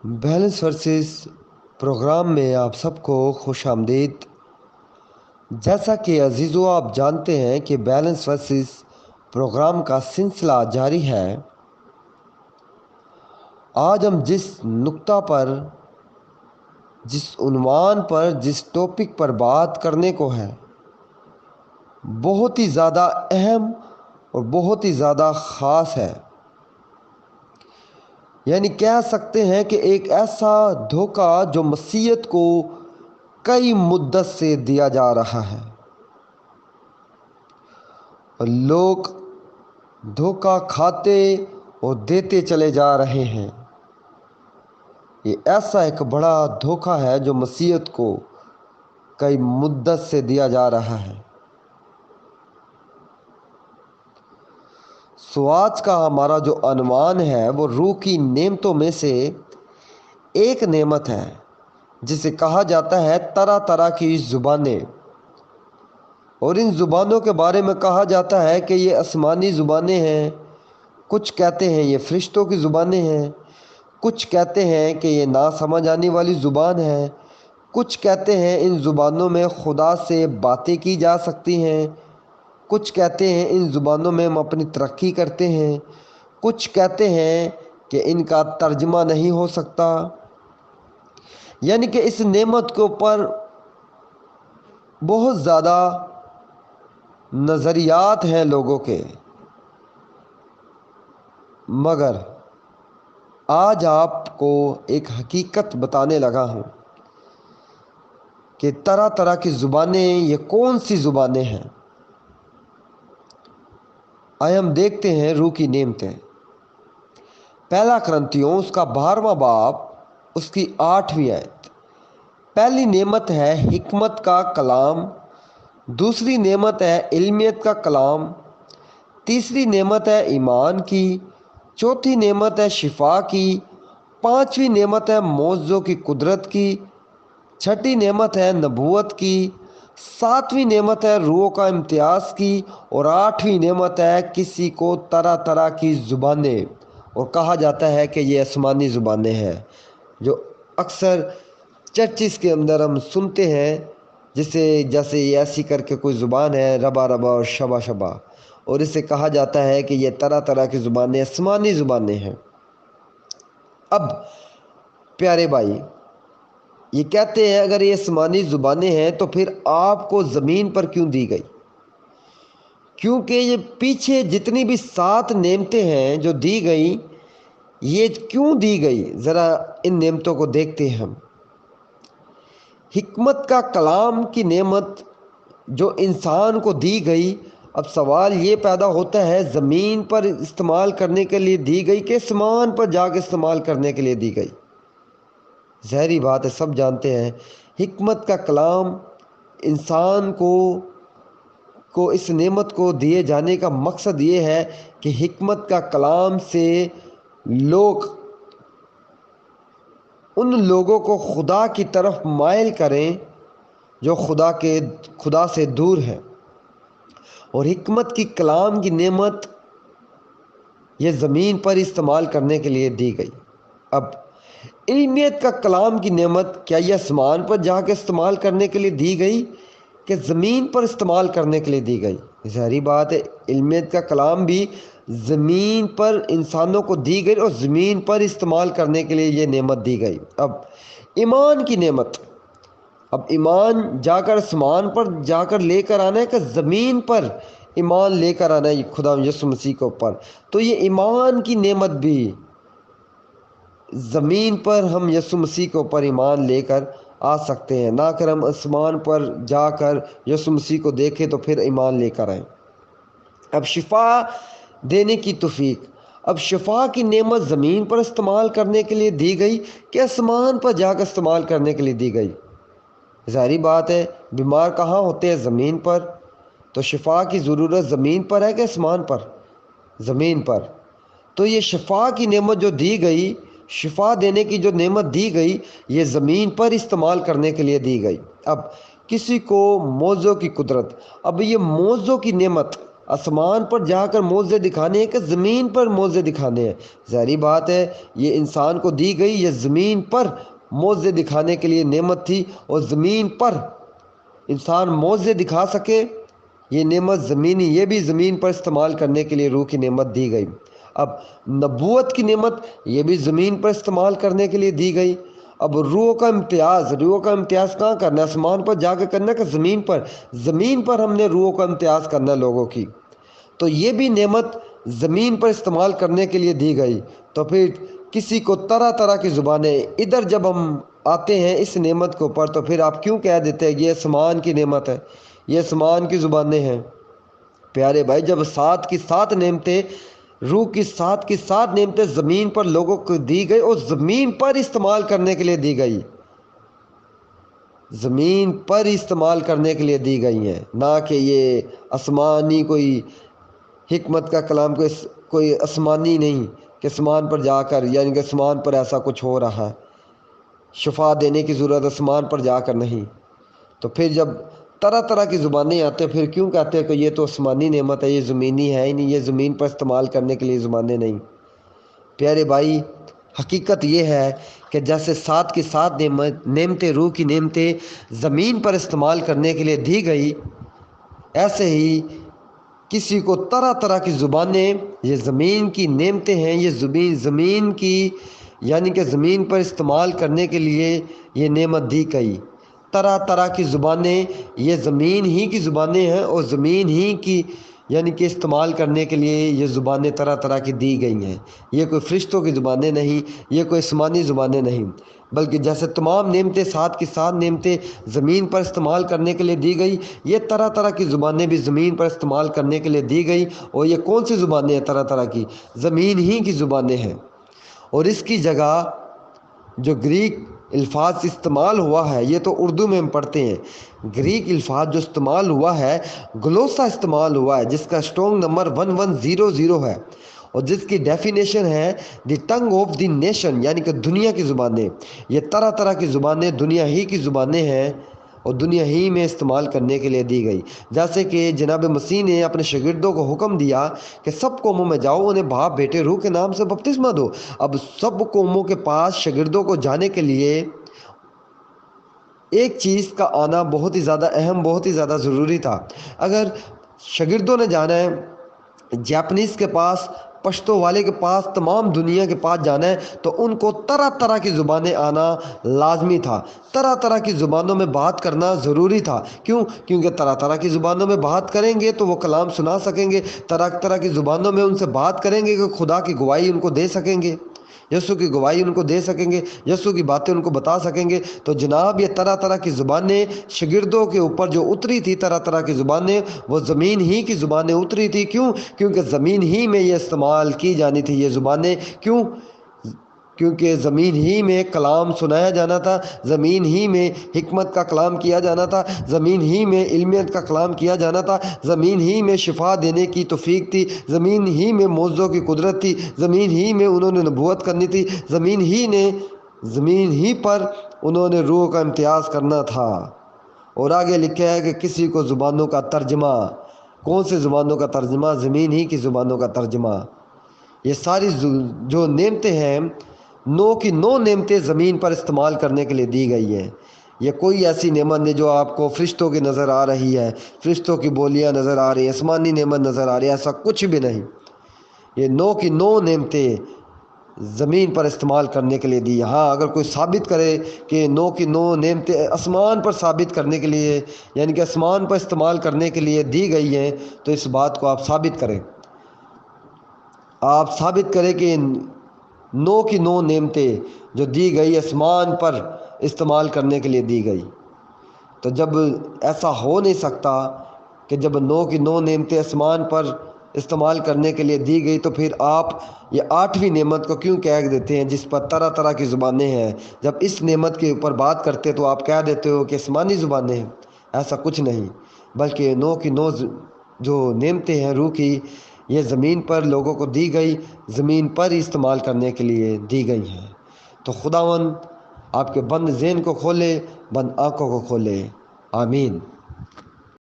Balance versus programme میں آپ سب کو خوش آمدید۔ جیسا کہ عزیزو آپ جانتے ہیں کہ بیلنس ورسز پروگرام کا سلسلہ جاری ہے۔ آج ہم جس نقطہ پر، جس عنوان پر، جس ٹاپک پر بات کرنے کو ہے، بہت ہی زیادہ اہم اور بہت ہی زیادہ خاص ہے۔ یعنی کہہ سکتے ہیں کہ ایک ایسا دھوکہ جو مسیحیت کو کئی مدت سے دیا جا رہا ہے اور لوگ دھوکہ کھاتے اور دیتے چلے جا رہے ہیں۔ یہ ایسا ایک بڑا دھوکہ ہے جو مسیحیت کو کئی مدت سے دیا جا رہا ہے۔ آج کا ہمارا جو عنوان ہے وہ روح کی نعمتوں میں سے ایک نعمت ہے جسے کہا جاتا ہے طرح طرح کی زبانیں، اور ان زبانوں کے بارے میں کہا جاتا ہے کہ یہ آسمانی زبانیں ہیں، کچھ کہتے ہیں یہ فرشتوں کی زبانیں ہیں، کچھ کہتے ہیں کہ یہ نہ سمجھ آنے والی زبان ہے، کچھ کہتے ہیں ان زبانوں میں خدا سے باتیں کی جا سکتی ہیں، کچھ کہتے ہیں ان زبانوں میں ہم اپنی ترقی کرتے ہیں، کچھ کہتے ہیں کہ ان کا ترجمہ نہیں ہو سکتا۔ یعنی کہ اس نعمت کے اوپر بہت زیادہ نظریات ہیں لوگوں کے، مگر آج آپ کو ایک حقیقت بتانے لگا ہوں کہ طرح طرح کی زبانیں یہ کون سی زبانیں ہیں۔ آئے ہم دیکھتے ہیں روح کی نعمتیں۔ پہلا کرنتھیوں اس کا 12واں باب، اس کی 8ویں آیت۔ پہلی نعمت ہے حکمت کا کلام، دوسری نعمت ہے علمیت کا کلام، تیسری نعمت ہے ایمان کی، چوتھی نعمت ہے شفا کی، پانچویں نعمت ہے معجزوں کی قدرت کی، چھٹی نعمت ہے نبوت کی، ساتویں نعمت ہے روح کا امتیاز کی، اور آٹھویں نعمت ہے کسی کو طرح طرح کی زبانیں، اور کہا جاتا ہے کہ یہ آسمانی زبانیں ہیں جو اکثر چرچز کے اندر ہم سنتے ہیں، جیسے یہ ایسی کر کے کوئی زبان ہے، ربا ربا اور شبا شبا، اور اسے کہا جاتا ہے کہ یہ طرح طرح کی زبانیں آسمانی زبانیں ہیں۔ اب پیارے بھائی، یہ کہتے ہیں اگر یہ آسمانی زبانیں ہیں تو پھر آپ کو زمین پر کیوں دی گئی؟ کیونکہ یہ پیچھے جتنی بھی 7 نعمتیں ہیں جو دی گئی، یہ کیوں دی گئی؟ ذرا ان نعمتوں کو دیکھتے ہیں ہم۔ حکمت کا کلام کی نعمت جو انسان کو دی گئی، اب سوال یہ پیدا ہوتا ہے زمین پر استعمال کرنے کے لیے دی گئی کہ آسمان پر جا کے استعمال کرنے کے لیے دی گئی؟ ظاہری بات ہے، سب جانتے ہیں حکمت کا کلام انسان کو اس نعمت کو دیے جانے کا مقصد یہ ہے کہ حکمت کا کلام سے ان لوگوں کو خدا کی طرف مائل کریں جو خدا سے دور ہیں۔ اور حکمت کی کلام کی نعمت یہ زمین پر استعمال کرنے کے لیے دی گئی۔ اب علمیت کا کلام کی نعمت کیا یہ آسمان پر جا کے استعمال کرنے کے لیے دی گئی کہ زمین پر استعمال کرنے کے لیے دی گئی؟ ظاہری بات ہے علمیت کا کلام بھی زمین پر انسانوں کو دی گئی اور زمین پر استعمال کرنے کے لیے یہ نعمت دی گئی۔ اب ایمان کی نعمت، اب ایمان جا کر آسمان پر جا کر لے کر آنا ہے کہ زمین پر ایمان لے کر آنا ہے خدا یسوع مسیح کے اوپر؟ تو یہ ایمان کی نعمت بھی زمین پر ہم یسوع مسیح کے اوپر ایمان لے کر آ سکتے ہیں، نہ کہ ہم آسمان پر جا کر یسوع مسیح کو دیکھیں تو پھر ایمان لے کر آئیں۔ اب شفا دینے کی توفیق، اب شفا کی نعمت زمین پر استعمال کرنے کے لیے دی گئی کہ آسمان پر جا کر استعمال کرنے کے لیے دی گئی؟ ظاہری بات ہے بیمار کہاں ہوتے ہیں؟ زمین پر، تو شفا کی ضرورت زمین پر ہے کہ آسمان پر؟ زمین پر۔ تو یہ شفا کی نعمت جو دی گئی، شفا دینے کی جو نعمت دی گئی، یہ زمین پر استعمال کرنے کے لیے دی گئی۔ اب کسی کو معجزوں کی قدرت، اب یہ معجزوں کی نعمت آسمان پر جا کر معجزے دکھانے ہیں کہ زمین پر معجزے دکھانے ہیں؟ ظاہری بات ہے یہ انسان کو دی گئی، یہ زمین پر معجزے دکھانے کے لیے نعمت تھی، اور زمین پر انسان معجزے دکھا سکے یہ نعمت زمینی، یہ بھی زمین پر استعمال کرنے کے لیے روح کی نعمت دی گئی۔ اب نبوت کی نعمت یہ بھی زمین پر استعمال کرنے کے لیے دی گئی۔ اب روح کا امتیاز کہاں کرنا ہے؟ آسمان پر جا کے کرنا ہے کہ زمین پر ہم نے روح کا امتیاز کرنا ہے لوگوں کی، تو یہ بھی نعمت زمین پر استعمال کرنے کے لیے دی گئی۔ تو پھر کسی کو طرح طرح کی زبانیں، ادھر جب ہم آتے ہیں اس نعمت کے اوپر تو پھر آپ کیوں کہہ دیتے ہیں یہ آسمان کی نعمت ہے، یہ آسمان کی زبانیں ہیں؟ پیارے بھائی، جب 7 کی 7 نعمتیں، روح کی 7 کی 7 نعمتیں زمین پر لوگوں کو دی گئی اور زمین پر استعمال کرنے کے لیے دی گئی، زمین پر استعمال کرنے کے لیے دی گئی ہیں، نہ کہ یہ آسمانی کوئی حکمت کا کلام، کوئی آسمانی نہیں کہ آسمان پر جا کر، یعنی کہ آسمان پر ایسا کچھ ہو رہا ہے، شفا دینے کی ضرورت آسمان پر جا کر نہیں۔ تو پھر جب طرح طرح کی زبانیں آتے ہیں پھر کیوں کہتے ہیں کہ یہ تو آسمانی نعمت ہے، یہ زمینی ہے ہی نہیں، یہ زمین پر استعمال کرنے کے لیے زبانیں نہیں؟ پیارے بھائی، حقیقت یہ ہے کہ جیسے 7 کی 7 نعمتیں، روح کی نعمتیں زمین پر استعمال کرنے کے لیے دی گئی، ایسے ہی کسی کو طرح طرح کی زبانیں، یہ زمین کی نعمتیں ہیں، یہ زمین کی یعنی کہ زمین پر استعمال کرنے کے لیے یہ نعمت دی گئی۔ طرح طرح کی زبانیں یہ زمین ہی کی زبانیں ہیں، اور زمین ہی کی یعنی کہ استعمال کرنے کے لیے یہ زبانیں طرح طرح کی دی گئی ہیں۔ یہ کوئی فرشتوں کی زبانیں نہیں، یہ کوئی آسمانی زبانیں نہیں، بلکہ جیسے تمام نعمتیں 7 کی 7 نعمتیں زمین پر استعمال کرنے کے لیے دی گئی، یہ طرح طرح کی زبانیں بھی زمین پر استعمال کرنے کے لیے دی گئی۔ اور یہ کون سی زبانیں ہیں طرح طرح کی؟ زمین ہی کی زبانیں ہیں۔ اور اس کی جگہ جو گریک الفاظ استعمال ہوا ہے، یہ تو اردو میں ہم پڑھتے ہیں، گریک الفاظ جو استعمال ہوا ہے، گلوسا استعمال ہوا ہے، جس کا اسٹرونگ نمبر 1100 ہے، اور جس کی ڈیفینیشن ہے دی ٹنگ آف دی نیشن، یعنی کہ دنیا کی زبانیں۔ یہ طرح طرح کی زبانیں دنیا ہی کی زبانیں ہیں اور دنیا ہی میں استعمال کرنے کے لیے دی گئی۔ جیسے کہ جناب مسیح نے اپنے شاگردوں کو حکم دیا کہ سب قوموں میں جاؤ، انہیں باپ بیٹے روح کے نام سے بپتسمہ دو۔ اب سب قوموں کے پاس شاگردوں کو جانے کے لیے ایک چیز کا آنا بہت ہی زیادہ اہم، بہت ہی زیادہ ضروری تھا۔ اگر شاگردوں نے جانا ہے جاپنیز کے پاس، پشتو والے کے پاس، تمام دنیا کے پاس جانا ہے، تو ان کو طرح طرح کی زبانیں آنا لازمی تھا، طرح طرح کی زبانوں میں بات کرنا ضروری تھا۔ کیونکہ طرح طرح کی زبانوں میں بات کریں گے تو وہ کلام سنا سکیں گے، طرح طرح کی زبانوں میں ان سے بات کریں گے کہ خدا کی گواہی ان کو دے سکیں گے، یسوع کی گواہی ان کو دے سکیں گے، یسوع کی باتیں ان کو بتا سکیں گے۔ تو جناب یہ طرح طرح کی زبانیں شاگردوں کے اوپر جو اتری تھی، طرح طرح کی زبانیں، وہ زمین ہی کی زبانیں اتری تھی۔ کیونکہ زمین ہی میں یہ استعمال کی جانی تھی یہ زبانیں۔ کیونکہ زمین ہی میں کلام سنایا جانا تھا، زمین ہی میں حکمت کا کلام کیا جانا تھا، زمین ہی میں علمیت کا کلام کیا جانا تھا، زمین ہی میں شفا دینے کی توفیق تھی، زمین ہی میں معجزوں کی قدرت تھی، زمین ہی میں انہوں نے نبوت کرنی تھی، زمین ہی پر انہوں نے روح کا امتیاز کرنا تھا۔ اور آگے لکھا ہے کہ کسی کو زبانوں کا ترجمہ، کون سے زبانوں کا ترجمہ؟ زمین ہی کی زبانوں کا ترجمہ۔ یہ ساری جو نعمتیں ہیں، 9 کی 9 نعمتیں زمین پر استعمال کرنے کے لیے دی گئی ہیں۔ یہ کوئی ایسی نعمت نہیں جو آپ کو فرشتوں کی نظر آ رہی ہے، فرشتوں کی بولیاں نظر آ رہی ہیں، آسمانی نعمت نظر آ رہی ہے، ایسا کچھ بھی نہیں۔ یہ 9 کی 9 نعمتیں زمین پر استعمال کرنے کے لیے دی۔ ہاں، اگر کوئی ثابت کرے کہ 9 کی 9 نعمتیں آسمان پر ثابت کرنے کے لیے، یعنی کہ آسمان پر استعمال کرنے کے لیے دی گئی ہیں، تو اس بات کو آپ ثابت کریں۔ آپ ثابت کریں کہ 9 کی 9 نعمتیں جو دی گئی آسمان پر استعمال کرنے کے لیے دی گئی۔ تو جب ایسا ہو نہیں سکتا کہ جب 9 کی 9 نعمتیں آسمان پر استعمال کرنے کے لیے دی گئی، تو پھر آپ یہ 8ویں نعمت کو کیوں کہہ دیتے ہیں جس پر طرح طرح کی زبانیں ہیں؟ جب اس نعمت کے اوپر بات کرتے تو آپ کہہ دیتے ہو کہ آسمانی زبانیں ہیں۔ ایسا کچھ نہیں، بلکہ 9 کی 9 جو نعمتیں ہیں روح کی، یہ زمین پر لوگوں کو دی گئی، زمین پر ہی استعمال کرنے کے لیے دی گئی ہیں۔ تو خداوند آپ کے بند ذہن کو کھولے، بند آنکھوں کو کھولے۔ آمین۔